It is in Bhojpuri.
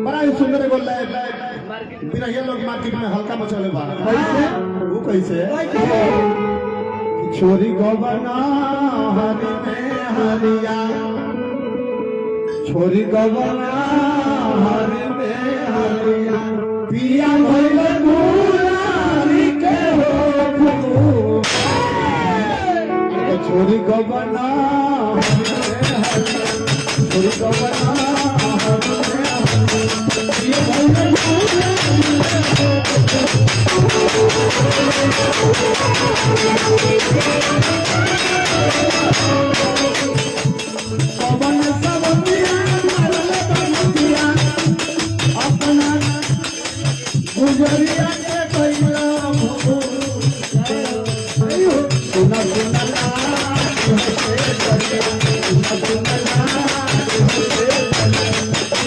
बड़ा ही सुंदर बोल रहा है बिना ये लोग मार्केट में हल्का मचले बा वो कैसे छोरी को बना हरी में हरिया छोरी को बना हरी में हरिया पिया भइल गुलारी के हो छोरी को बना छोरी को बना अपना गुजरिया